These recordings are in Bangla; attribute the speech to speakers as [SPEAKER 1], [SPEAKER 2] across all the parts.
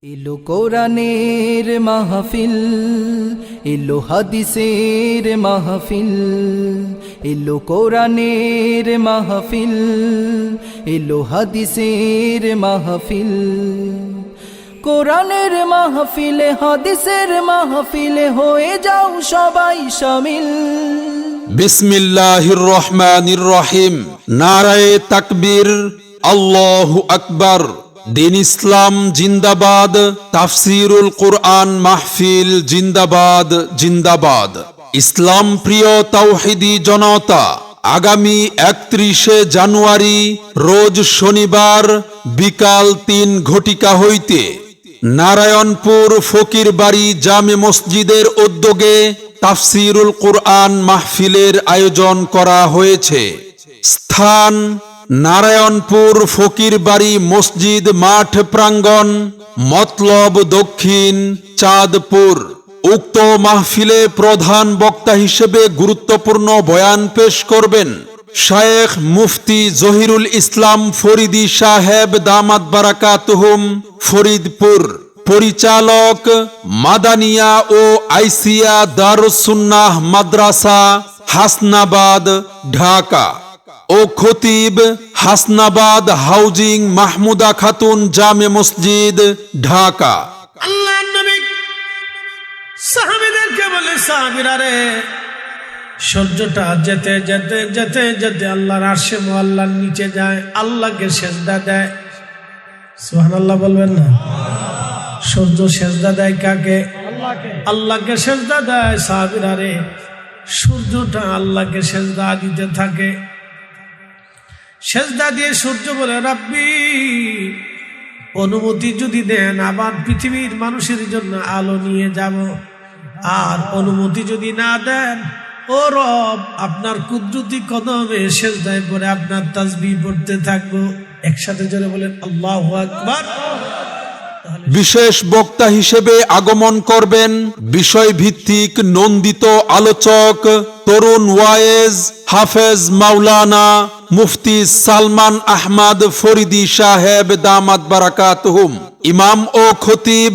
[SPEAKER 1] এলো কোরআনের মাহফিল, এলো হাদিসের মাহফিল, এলো কোরআনের মাহফিল, এলো হাদিসের মাহফিল। কোরআনের মাহফিলে হাদিসের মাহফিলে হয়ে যাও সবাই শামিল।
[SPEAKER 2] বিসমিল্লাহির রহমানির রহিম। নারায়ে তাকবীর, আল্লাহু আকবার। দিন ইসলাম জিন্দাবাদ, তাফসিরুল কুরআন মাহফিল জিন্দাবাদ জিন্দাবাদ। ইসলাম প্রিয় তাওহীদি জনতা, আগামী 31শে জানুয়ারি রোজ শনিবার বিকাল 3 ঘটিকা হইতে নারায়ণপুর ফকিরবাড়ি জামে মসজিদের উদ্যোগে তাফসিরুল কুরআন মাহফিলের আয়োজন করা হয়েছে। স্থান নারায়ণপুর ফকিরবাড়ি মসজিদ মাঠ প্রাঙ্গণ, মতলব দক্ষিণ, চাঁদপুর। উক্ত মাহফিলে প্রধান বক্তা হিসেবে গুরুত্বপূর্ণ বয়ান পেশ করবেন শায়েখ মুফতি জহিরুল ইসলাম ফরিদি সাহেব দামাত বারাকাতুহুম, ফরিদপুর। পরিচালক মাদানিয়া ও আইসিয়া দারুস সুন্নাহ মাদ্রাসা, হাসনাবাদ, ঢাকা। ও খতিব হাসনাবাদ হাউজিং মাহমুদা খাতুন জামে মসজিদ, ঢাকা।
[SPEAKER 3] আল্লাহ নবী সাহাবীদেরকে বলে, সাহাবীরা রে, সূর্যটা যেতে যেতে যেতে যেতে আল্লাহর আরশে মুআল্লার নিচে যায়, আল্লাহকে সেজদা দেয়। সুবহানাল্লাহ বলবেন না? সূর্য সেজদা দেয় কাকে? আল্লাহকে সেজদা দেয়। সাহাবীরা রে, সূর্যটা আল্লাহকে সেজদা দিতে থাকে। সেজদা দিয়ে সূর্য বলে, রাব্বি, অনুমতি যদি দেন আবার পৃথিবীর মানুষের জন্য আলো নিয়ে যাব, আর অনুমতি যদি না দেন, ও রব, আপনার কুদরতি কদমে সেজদায় পড়ে আপনার তাসবিহ পড়তে থাকবো। একসাথে জোরে বলেন আল্লাহু আকবার।
[SPEAKER 2] বিশেষ বক্তা হিসেবে আগমন করবেন বিষয়ভিত্তিক নন্দিত আলোচক তরুণ ওয়ায়েজ হাফেজ মাওলানা মুফতি সালমান আহমদ ফরিদি সাহেব দামাত বারাকাতুহুম। ইমাম ও খতিব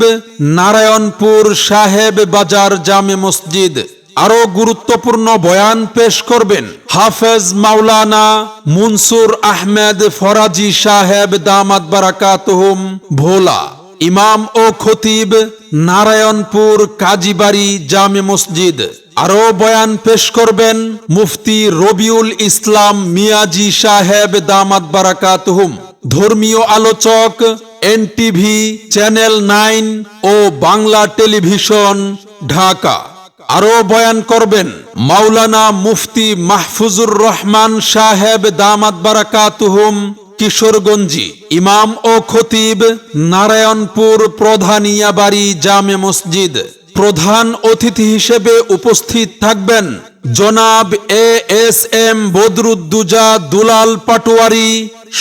[SPEAKER 2] নারায়ণপুর সাহেব বাজার জামে মসজিদ। আরো গুরুত্বপূর্ণ বয়ান পেশ করবেন হাফেজ মাওলানা মুনসুর আহমেদ ফরাজি সাহেব দামাত বারাকাতুহুম, ভোলা। ইমাম ও খতিব নারায়ণপুর কাজীবাড়ি জামে মসজিদ। আরো বয়ান পেশ করবেন মুফতি রবিউল ইসলাম মিয়াজি সাহেব দামাত বারাকাতুহুম। ধর্মীয় আলোচক এনটিভি, চ্যানেল 9 ও বাংলা টেলিভিশন, ঢাকা। আরো বয়ান করবেন মাওলানা মুফতি মাহফুজুর রহমান সাহেব দামাত বারাকাতুহুম, কিশোরগঞ্জি। ইমাম ও খতিব নারায়ণপুর প্রধানিয়াবাড়ি জামে মসজিদ। প্রধান অতিথি হিসেবে উপস্থিত থাকবেন জনাব ASM বদরুদ্দুজা দুলাল পাটোয়ারি,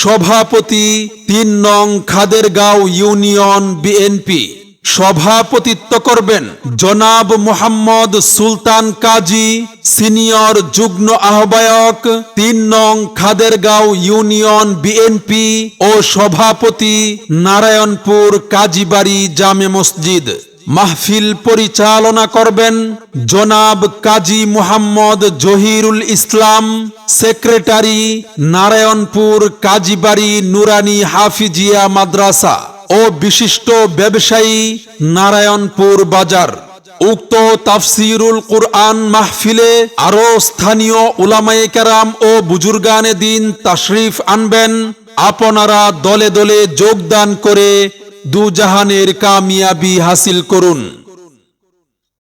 [SPEAKER 2] সভাপতি 3 নং খাদেরগাঁও ইউনিয়ন বিএনপি। সভাপতিত্ব করবেন জনাব মোহাম্মদ সুলতান কাজী, সিনিয়র যুগ্ম আহ্বায়ক 3 নং খাদেরগাঁও ইউনিয়ন বিএনপি ও সভাপতি নারায়ণপুর কাজীবাড়ি জামে মসজিদ। মাহফিল পরিচালনা করবেন জনাব কাজী মুহাম্মদ জহিরুল ইসলাম, সেক্রেটারি নারায়ণপুর কাজীবাড়ি নুরানি হাফিজিয়া মাদ্রাসা ও বিশিষ্ট ব্যবসায়ী নারায়ণপুর বাজার। উক্ত তাফসিরুল কুরআন মাহফিলে আরো স্থানীয় উলামায়ে কেরাম ও বুজুর্গানে দিন তাশরিফ আনবেন। আপনারা দলে দলে যোগদান করে দুজাহানের কামিয়াবি হাসিল করুন।